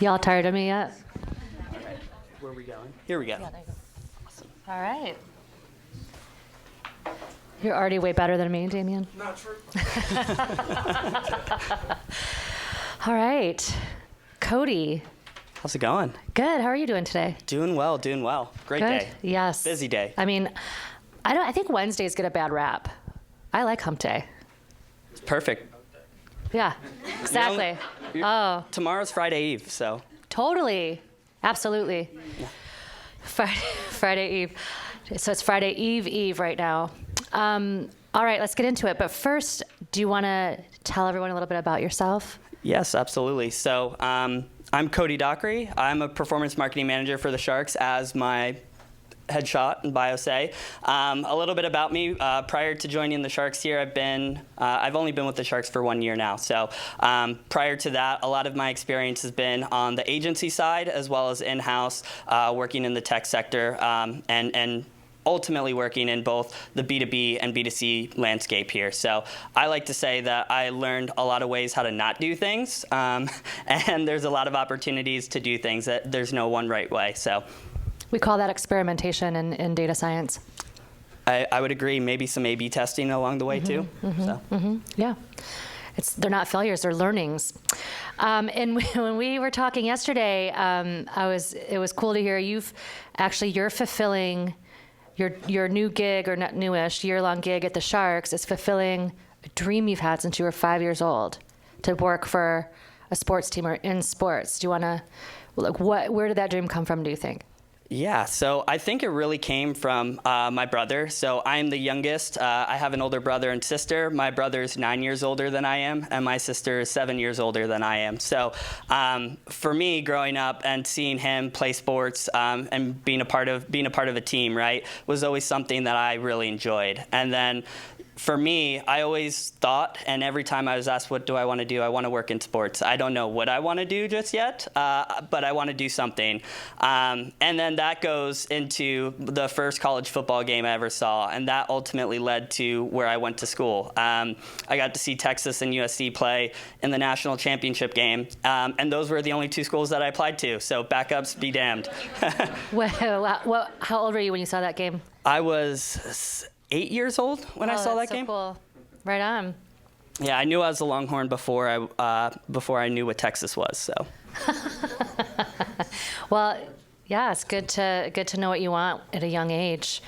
Y'all tired of me yet? All right. Where are we going? Here we go. Yeah, there you go. Awesome. All right. You're already way better than me, Damien. Not true. All right. Cody. How's it going? Good. How are you doing today? Doing well, doing well. Great Good. day. Yes. Busy day. I mean, I think Wednesdays get a bad rap. I like hump day. It's perfect. Yeah, exactly. Oh, Tomorrow's Friday Eve, so. totally. Absolutely. Yeah. Friday Eve. So it's Friday Eve right now. All right, let's get into it. But first, do you want to tell everyone a little bit about yourself? Yes, absolutely. So I'm Cody Dockry. I'm a performance marketing manager for the Sharks, as my headshot and bio say. A little bit about me. Prior to joining the Sharks here, I've only been with the Sharks for 1 year now. So prior to that, a lot of my experience has been on the agency side as well as in-house, working in the tech sector, and ultimately working in both the B2B and B2C landscape here. So I like to say that I learned a lot of ways how to not do things, and there's a lot of opportunities to do things that there's no one right way. So We call that experimentation in data science. I would agree. Maybe some A/B testing along the way too. Yeah. They're not failures, they're learnings. And when we were talking yesterday, it was cool to hear you're fulfilling your new gig, or not newish, year-long gig at the Sharks is fulfilling a dream you've had since you were 5 years old, to work for a sports team or in sports. Do you want to, where did that dream come from, do you think? Yeah, so I think it really came from my brother. So I'm the youngest. I have an older brother and sister. My brother's 9 years older than I am, and my sister is 7 years older than I am. So for me, growing up and seeing him play sports and being a part of a team, right, was always something that I really enjoyed. And then for me, I always thought, and every time I was asked, what do I want to do? I want to work in sports. I don't know what I want to do just yet, but I want to do something. And then that goes into the first college football game I ever saw, and that ultimately led to where I went to school. I got to see Texas and USC play in the national championship game, and those were the only two schools that I applied to, so backups be damned. How old were you when you saw that game? I was 8 years old when I saw that game. Cool. Right on. Yeah, I knew I was a Longhorn before I knew what Texas was. So. Well, yeah, it's good to know what you want at a young age.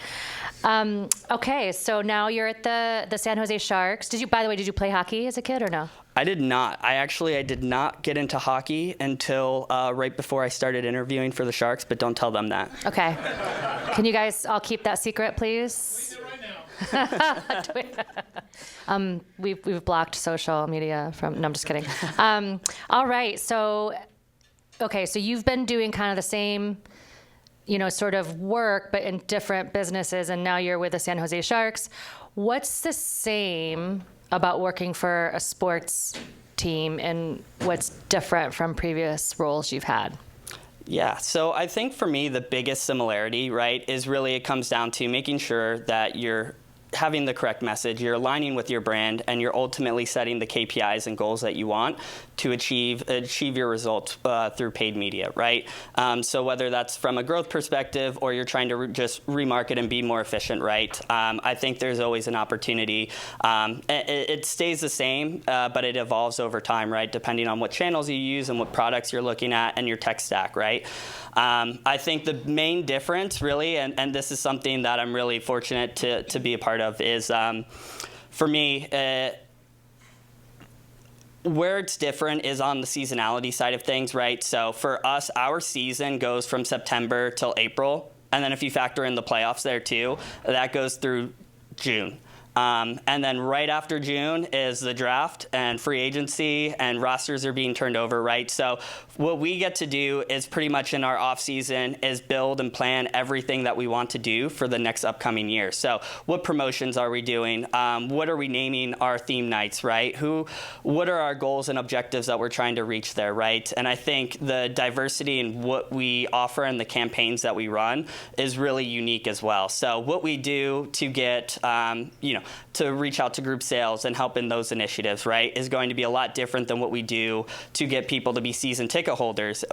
Okay, so now you're at the San Jose Sharks. By the way, did you play hockey as a kid or no? I did not. I did not get into hockey until right before I started interviewing for the Sharks, but don't tell them that. Okay. Can you guys all keep that secret, please? We've blocked social media from. No, I'm just kidding. All right. So you've been doing kind of the same, sort of work, but in different businesses, and now you're with the San Jose Sharks. What's the same about working for a sports team, and what's different from previous roles you've had? Yeah, so I think for me, the biggest similarity, right, is really it comes down to making sure that you're having the correct message, you're aligning with your brand, and you're ultimately setting the KPIs and goals that you want to achieve your results through paid media, right? So whether that's from a growth perspective or you're trying to just remarket and be more efficient, right? I think there's always an opportunity. It stays the same, but it evolves over time, right? Depending on what channels you use and what products you're looking at and your tech stack, right? I think the main difference, really, and this is something that I'm really fortunate to be a part of, is for me, where it's different is on the seasonality side of things, right? So for us, our season goes from September till April, and then if you factor in the playoffs there too, that goes through June. And then right after June is the draft and free agency, and rosters are being turned over, right? So what we get to do is pretty much in our off season is build and plan everything that we want to do for the next upcoming year. So what promotions are we doing? What are we naming our theme nights, right? What are our goals and objectives that we're trying to reach there, right? And I think the diversity in what we offer and the campaigns that we run is really unique as well. So what we do to get, to reach out to group sales and help in those initiatives, right, is going to be a lot different than what we do to get people to be season ticket holders.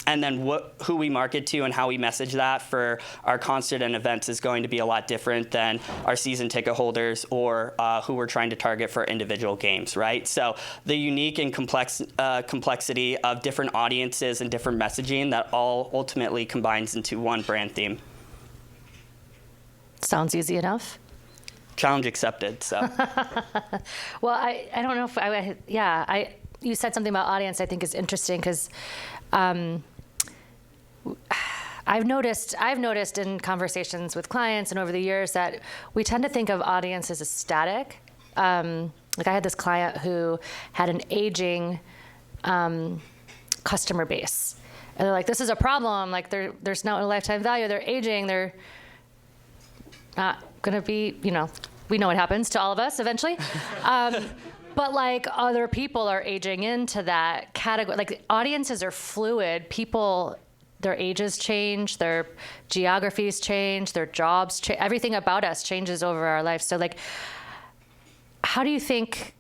And then who we market to and how we message that for our concert and events is going to be a lot different than our season ticket holders or who we're trying to target for individual games, right? So the unique and complexity of different audiences and different messaging that all ultimately combines into one brand theme. Sounds easy enough. Challenge accepted. So. Well, I don't know if you said something about audience I think is interesting because I've noticed in conversations with clients and over the years that we tend to think of audience as a static. Like I had this client who had an aging customer base. And they're like, this is a problem. Like there's not a lifetime value. They're aging. They're not going to be, we know what happens to all of us eventually. But like other people are aging into that category. Like audiences are fluid. People, their ages change, their geographies change, their jobs change. Everything about us changes over our life. So like, how do you think,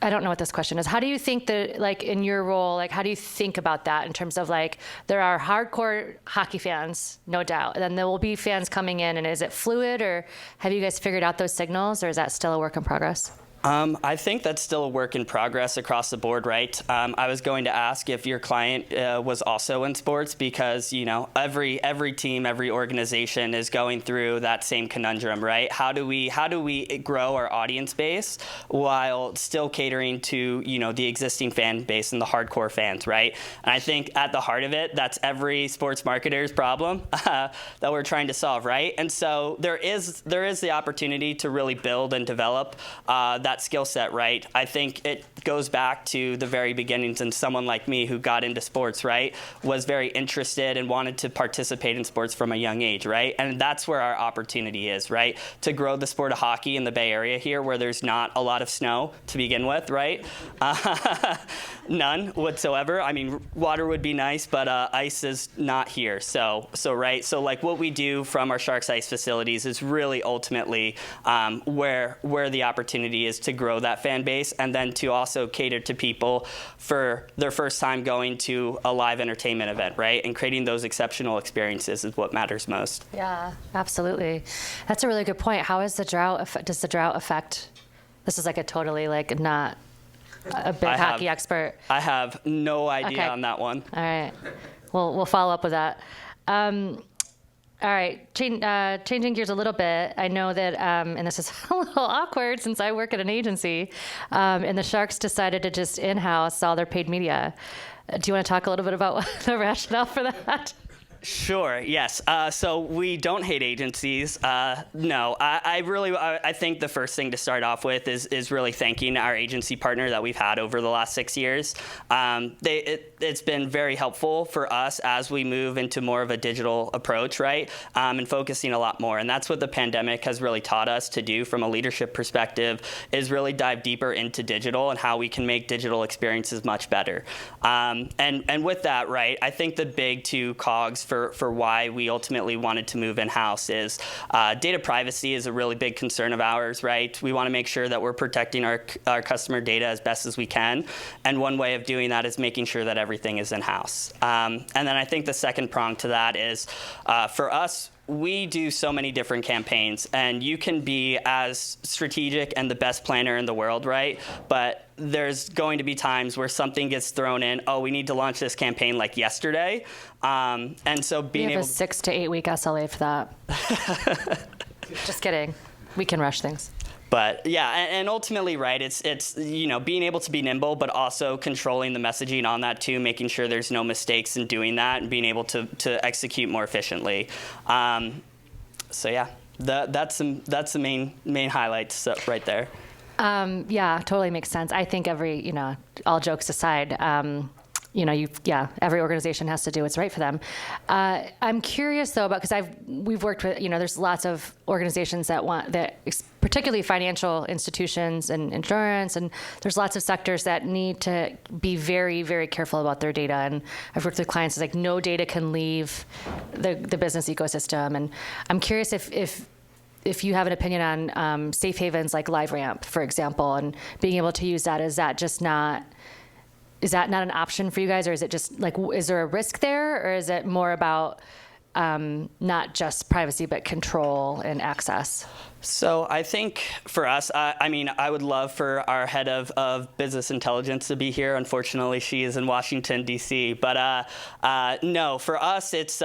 I don't know what this question is. How do you think that, like in your role, like how do you think about that in terms of like, there are hardcore hockey fans, no doubt. And then there will be fans coming in, and is it fluid, or have you guys figured out those signals, or is that still a work in progress? I think that's still a work in progress across the board, right? I was going to ask if your client was also in sports because, every team, every organization is going through that same conundrum, right? How do we grow our audience base while still catering to, the existing fan base and the hardcore fans, right? And I think at the heart of it, that's every sports marketer's problem that we're trying to solve, right? And so there is the opportunity to really build and develop that skill set, right? I think it goes back to the very beginnings, and someone like me who got into sports, right, was very interested and wanted to participate in sports from a young age, right? And that's where our opportunity is, right? To grow the sport of hockey in the Bay Area here, where there's not a lot of snow to begin with, right? None whatsoever. I mean, water would be nice, but ice is not here. So right. So like what we do from our Sharks Ice facilities is really ultimately where the opportunity is to grow that fan base, and then to also cater to people for their first time going to a live entertainment event, right? And creating those exceptional experiences is what matters most. Yeah, absolutely. That's a really good point. How is the drought? Does the drought affect? This is like a totally like not a big hockey expert. I have no idea on that one. All right. We'll follow up with that. All right, changing gears a little bit. I know that, and this is a little awkward since I work at an agency, and the Sharks decided to just in-house all their paid media. Do you want to talk a little bit about the rationale for that? Sure. Yes. So we don't hate agencies. No. I think the first thing to start off with is really thanking our agency partner that we've had over the last 6 years. It's been very helpful for us as we move into more of a digital approach, right? And focusing a lot more. And that's what the pandemic has really taught us to do from a leadership perspective, is really dive deeper into digital and how we can make digital experiences much better. And with that, right, I think the big two cogs for why we ultimately wanted to move in-house is data privacy is a really big concern of ours, right? We want to make sure that we're protecting our customer data as best as we can. And one way of doing that is making sure that everything is in-house. And then I think the second prong to that is for us, we do so many different campaigns, and you can be as strategic and the best planner in the world, right? But there's going to be times where something gets thrown in. Oh, we need to launch this campaign like yesterday. And so being we have able a 6 to 8 week SLA for that. Just kidding. We can rush things. But yeah, and ultimately, right, it's being able to be nimble, but also controlling the messaging on that too, making sure there's no mistakes in doing that, and being able to execute more efficiently. So yeah, that's the main highlights right there. Yeah, totally makes sense. I think all jokes aside, every organization has to do what's right for them. I'm curious though because we've worked with, there's lots of organizations particularly financial institutions and insurance, and there's lots of sectors that need to be very, very careful about their data. And I've worked with clients like no data can leave the business ecosystem. And I'm curious if if you have an opinion on safe havens like LiveRamp, for example, and being able to use that, is that not an option for you guys, or is it just like, is there a risk there, or is it more about not just privacy but control and access? So I think for us, I mean, I would love for our head of business intelligence to be here. Unfortunately, she is in Washington, D.C. But no, for us, it's,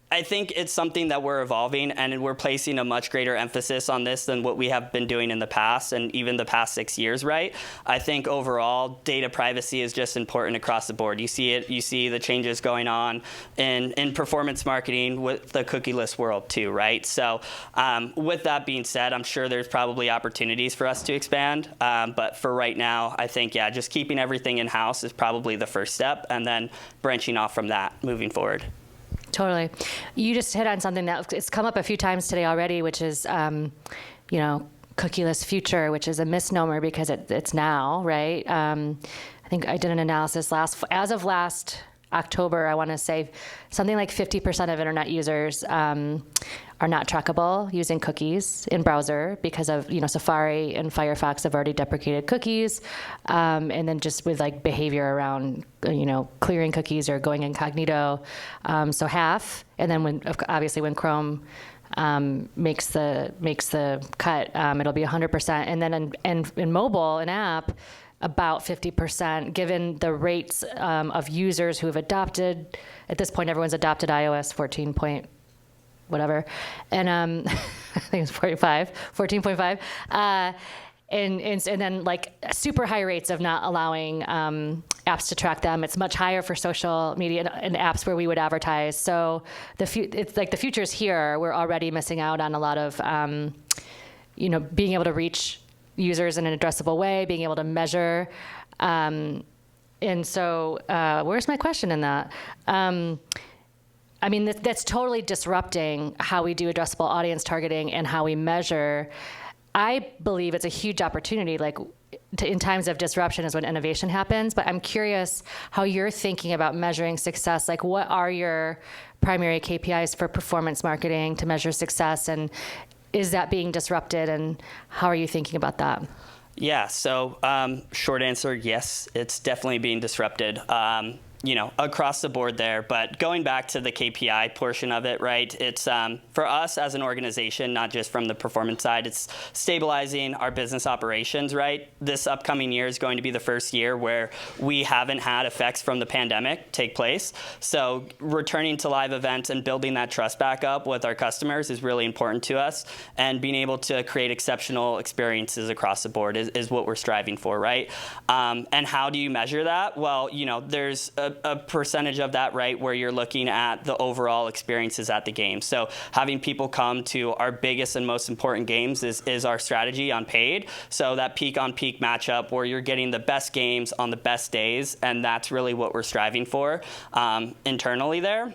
I think it's something that we're evolving, and we're placing a much greater emphasis on this than what we have been doing in the past, and even the past 6 years, right? I think overall, data privacy is just important across the board. You see it, you see the changes going on in performance marketing with the cookieless world too, right? So with that being said, I'm sure there's probably opportunities for us to expand, but for right now, I think, yeah, just keeping everything in-house is probably the first step, and then branching off from that moving forward. Totally. You just hit on something that it's come up a few times today already, which is, cookieless future, which is a misnomer because it's now, right? I think I did an analysis as of last October, I want to say something like 50% of internet users are not trackable using cookies in browser because of, Safari and Firefox have already deprecated cookies. And then just with like behavior around, clearing cookies or going incognito. So half, and then when Chrome makes the cut, it'll be 100%. And then in mobile, an app, about 50%, given the rates of users who have adopted, at this point, everyone's adopted iOS 14 point whatever, and I think it's 14.5, and then like super high rates of not allowing apps to track them. It's much higher for social media and apps where we would advertise. So it's like the future's here. We're already missing out on a lot of, being able to reach users in an addressable way, being able to measure. And so where's my question in that? That's totally disrupting how we do addressable audience targeting and how we measure. I believe it's a huge opportunity, in times of disruption is when innovation happens, but I'm curious how you're thinking about measuring success. Like, what are your primary KPIs for performance marketing to measure success, and is that being disrupted, and how are you thinking about that? Yeah, so short answer, yes, it's definitely being disrupted. Across the board there. But going back to the KPI portion of it, right, it's for us as an organization, not just from the performance side, it's stabilizing our business operations, right? This upcoming year is going to be the first year where we haven't had effects from the pandemic take place. So returning to live events and building that trust back up with our customers is really important to us. And being able to create exceptional experiences across the board is what we're striving for, right? And how do you measure that? Well, there's a percentage of that, right, where you're looking at the overall experiences at the game. So having people come to our biggest and most important games is our strategy on paid. So that peak-on-peak matchup where you're getting the best games on the best days, and that's really what we're striving for internally there.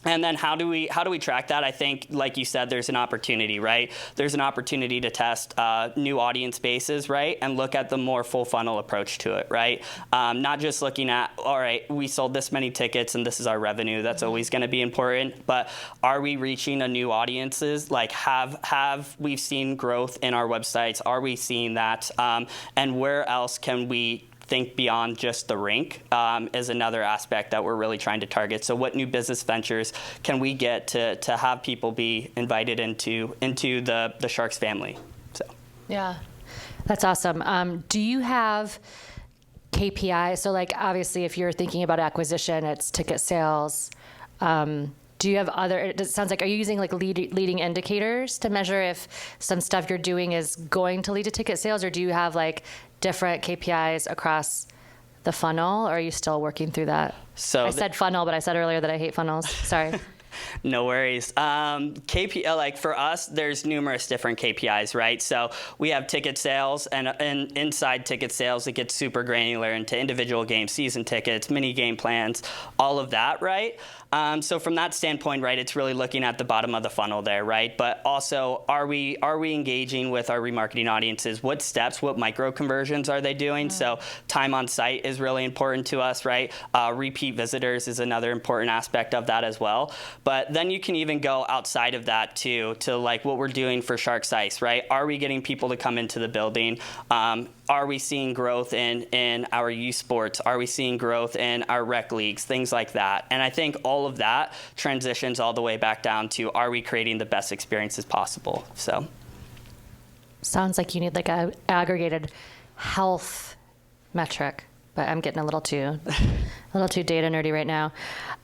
And then how do we track that? I think, like you said, there's an opportunity, right? There's an opportunity to test new audience bases, right? And look at the more full funnel approach to it, right? Not just looking at, all right, we sold this many tickets and this is our revenue. That's always going to be important. But are we reaching a new audiences? Like, have we seen growth in our websites? Are we seeing that? And where else can we think beyond just the rink is another aspect that we're really trying to target. So what new business ventures can we get to have people be invited into the Sharks family? So yeah, that's awesome. Do you have KPI? So obviously if you're thinking about acquisition, it's ticket sales. Do you have it sounds like, are you using leading indicators to measure if some stuff you're doing is going to lead to ticket sales, or do you have different KPIs across the funnel, or are you still working through that? So I said funnel, but I said earlier that I hate funnels. Sorry. No worries. KPI, for us, there's numerous different KPIs, right? So we have ticket sales, and inside ticket sales, it gets super granular into individual games, season tickets, mini game plans, all of that, right? So from that standpoint, right, it's really looking at the bottom of the funnel there, right? But also, are we engaging with our remarketing audiences? What steps, what micro conversions are they doing? So time on site is really important to us, right? Repeat visitors is another important aspect of that as well. But then you can even go outside of that too, to like what we're doing for Sharks Ice, right? Are we getting people to come into the building? Are we seeing growth in our youth sports? Are we seeing growth in our rec leagues? Things like that. And I think all of that transitions all the way back down to, are we creating the best experiences possible? So sounds like you need like a aggregated health metric, but I'm getting a little too data nerdy right now.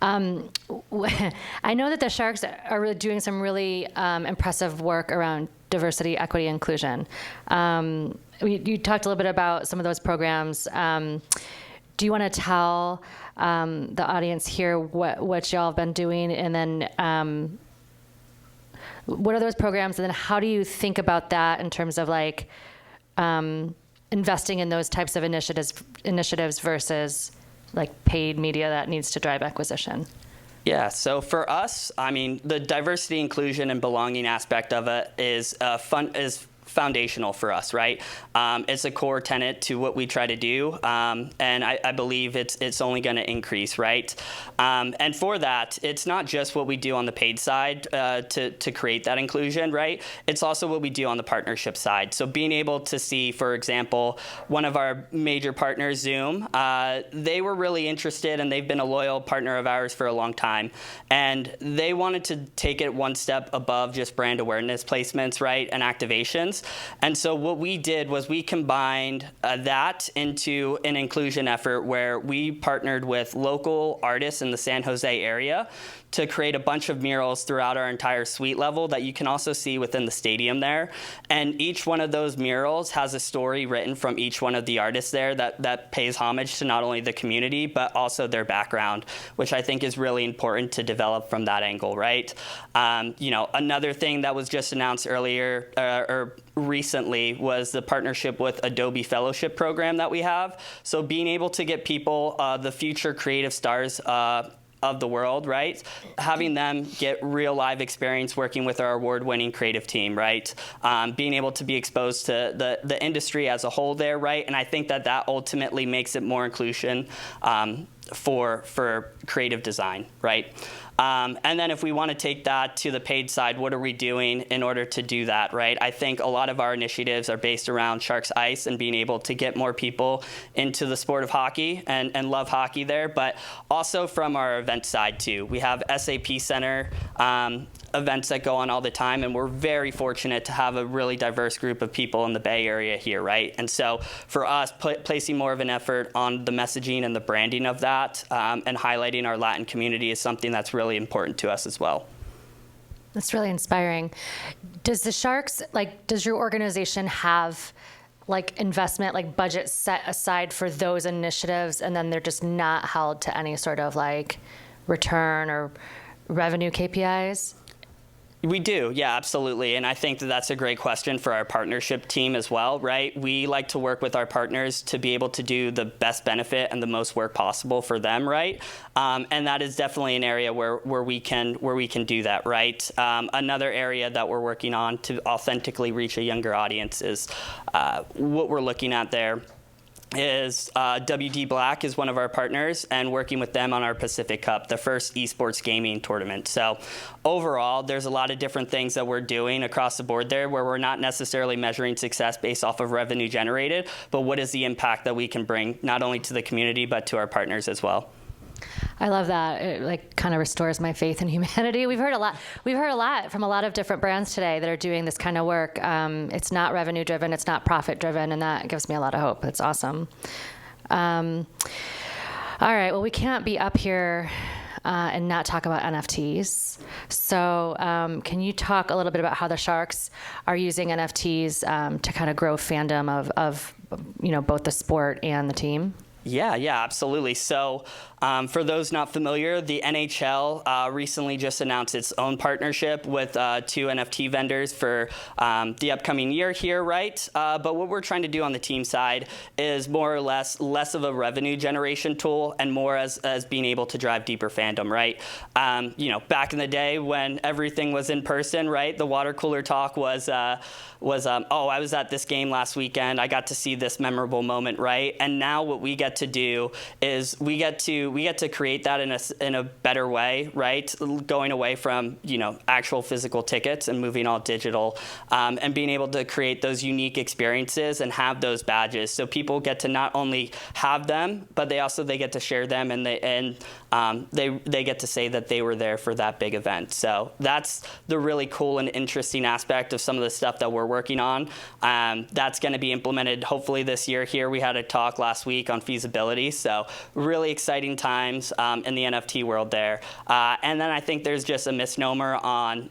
I know that the Sharks are really doing some really impressive work around diversity, equity, inclusion. You talked a little bit about some of those programs. Do you want to tell the audience here what y'all have been doing, and then what are those programs, and then how do you think about that in terms of like investing in those types of initiatives versus like paid media that needs to drive acquisition? Yeah, so for us, I mean, the diversity, inclusion, and belonging aspect of it is foundational for us, right? It's a core tenet to what we try to do, and I believe it's only going to increase, right? And for that, it's not just what we do on the paid side to create that inclusion, right? It's also what we do on the partnership side. So being able to see, for example, one of our major partners, Zoom, they were really interested, and they've been a loyal partner of ours for a long time, and they wanted to take it one step above just brand awareness placements, right, and activations. And so what we did was we combined that into an inclusion effort where we partnered with local artists in the San Jose area to create a bunch of murals throughout our entire suite level that you can also see within the stadium there. And each one of those murals has a story written from each one of the artists there that pays homage to not only the community, but also their background, which I think is really important to develop from that angle, right? Another thing that was just announced earlier, or recently, was the partnership with Adobe Fellowship program that we have. So being able to get people, the future creative stars of the world, right? Having them get real live experience working with our award-winning creative team, right? Being able to be exposed to the industry as a whole there, right? And I think that ultimately makes it more inclusion for creative design, right? And then if we want to take that to the paid side, what are we doing in order to do that, right? I think a lot of our initiatives are based around Sharks Ice and being able to get more people into the sport of hockey and love hockey there, but also from our event side too. We have SAP Center events that go on all the time, and we're very fortunate to have a really diverse group of people in the Bay Area here, right? And so for us, placing more of an effort on the messaging and the branding of that and highlighting our Latin community is something that's really important to us as well. That's really inspiring. Does the Sharks, does your organization have investment, budget set aside for those initiatives, and then they're just not held to any sort of return or revenue KPIs? We do, yeah, absolutely. And I think that that's a great question for our partnership team as well, right? We like to work with our partners to be able to do the best benefit and the most work possible for them, right? And that is definitely an area where we can do that, right? Another area that we're working on to authentically reach a younger audience is what we're looking at there is WD Black is one of our partners, and working with them on our Pacific Cup, the first esports gaming tournament. So overall, there's a lot of different things that we're doing across the board there where we're not necessarily measuring success based off of revenue generated, but what is the impact that we can bring not only to the community, but to our partners as well. I love that. It kind of restores my faith in humanity. We've heard a lot from a lot of different brands today that are doing this kind of work. It's not revenue driven, it's not profit driven, and that gives me a lot of hope. It's awesome. All right. Well, we can't be up here and not talk about NFTs. So can you talk a little bit about how the Sharks are using NFTs to kind of grow fandom of both the sport and the team? Yeah, absolutely. So for those not familiar, the NHL recently just announced its own partnership with two NFT vendors for the upcoming year here, right? But what we're trying to do on the team side is more or less of a revenue generation tool and more as being able to drive deeper fandom, right? Back in the day when everything was in person, right? The water cooler talk was I was at this game last weekend. I got to see this memorable moment, right? And now what we get to do is we get to to create that in a better way, right? Going away from, actual physical tickets and moving all digital, and being able to create those unique experiences and have those badges. So people get to not only have them, but they get to share them, and they get to say that they were there for that big event. So that's the really cool and interesting aspect of some of the stuff that we're working on. That's going to be implemented hopefully this year here. We had a talk last week on feasibility. So really exciting times in the NFT world there. And then I think there's just a misnomer on,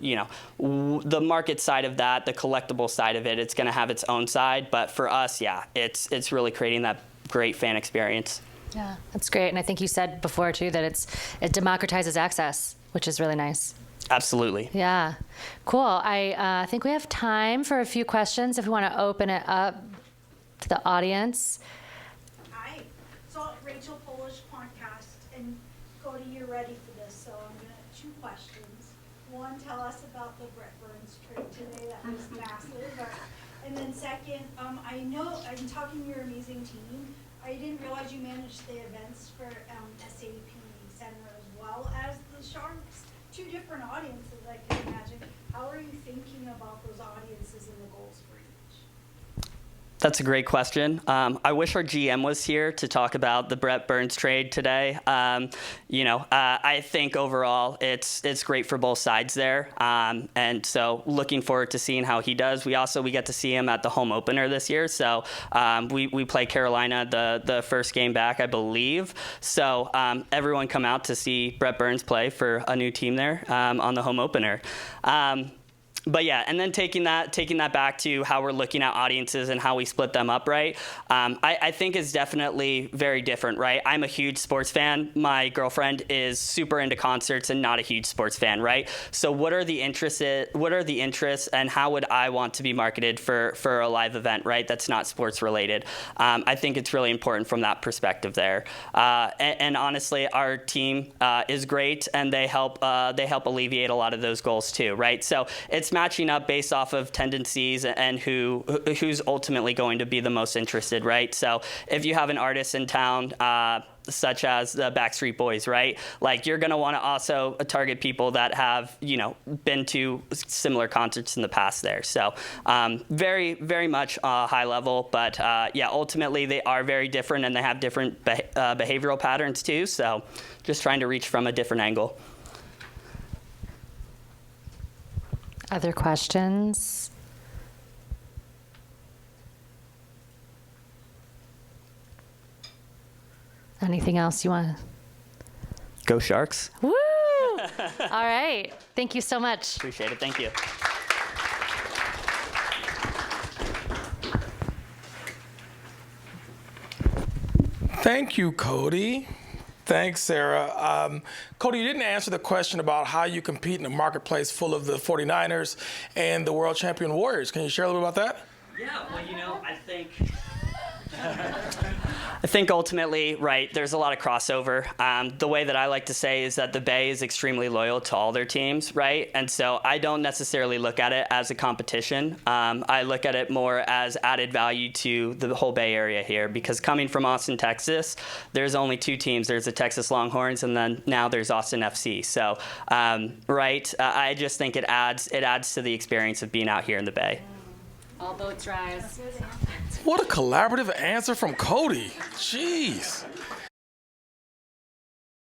the market side of that, the collectible side of it. It's going to have its own side. But for us, it's really creating that great fan experience. Yeah, that's great. And I think you said before, too, that it democratizes access, which is really nice. Absolutely. Yeah. Cool. I think we have time for a few questions if we want to open it up to the audience. Hi. So Rachel Polish podcast, and Cody, you're ready for this, so I'm going to 2 questions. One, tell us about the Brett Burns trade today. That was massive. And then second, I know I'm talking to your amazing team. I didn't realize you managed the events for SAP Center as well as the Sharks. 2 different audiences, I can imagine. How are you thinking about those audiences and the goals for each? That's a great question. I wish our GM was here to talk about the Brett Burns trade today. I think overall it's great for both sides there. And so looking forward to seeing how he does. We get to see him at the home opener this year. So we play Carolina the first game back, I believe. So everyone come out to see Brett Burns play for a new team there on the home opener. But yeah, and then taking that back to how we're looking at audiences and how we split them up, right? I think is definitely very different, right? I'm a huge sports fan. My girlfriend is super into concerts and not a huge sports fan, right? So what are the interests, and how would I want to be marketed for a live event, right? That's not sports related. I think it's really important from that perspective there. And honestly, our team is great, and they help alleviate a lot of those goals too, right? So it's matching up based off of tendencies and who's ultimately going to be the most interested, right? So if you have an artist in town, such as the Backstreet Boys, right? Like, you're going to want to also target people that have, been to similar concerts in the past there. So very, very much high level, but ultimately they are very different, and they have different behavioral patterns too. So just trying to reach from a different angle. Other questions? Anything else you want? Go Sharks. Woo! All right. Thank you so much. Appreciate it. Thank you. Thank you, Cody. Thanks, Sara. Cody, you didn't answer the question about how you compete in a marketplace full of the 49ers and the world champion Warriors. Can you share a little bit about that? Yeah, well, I think ultimately, right, there's a lot of crossover. The way that I like to say is that the Bay is extremely loyal to all their teams, right? And so I don't necessarily look at it as a competition. I look at it more as added value to the whole Bay Area here, because coming from Austin, Texas, there's only 2 teams. There's the Texas Longhorns, and then now there's Austin FC. So, I just think it adds to the experience of being out here in the Bay. All boats rise. What a collaborative answer from Cody. Jeez.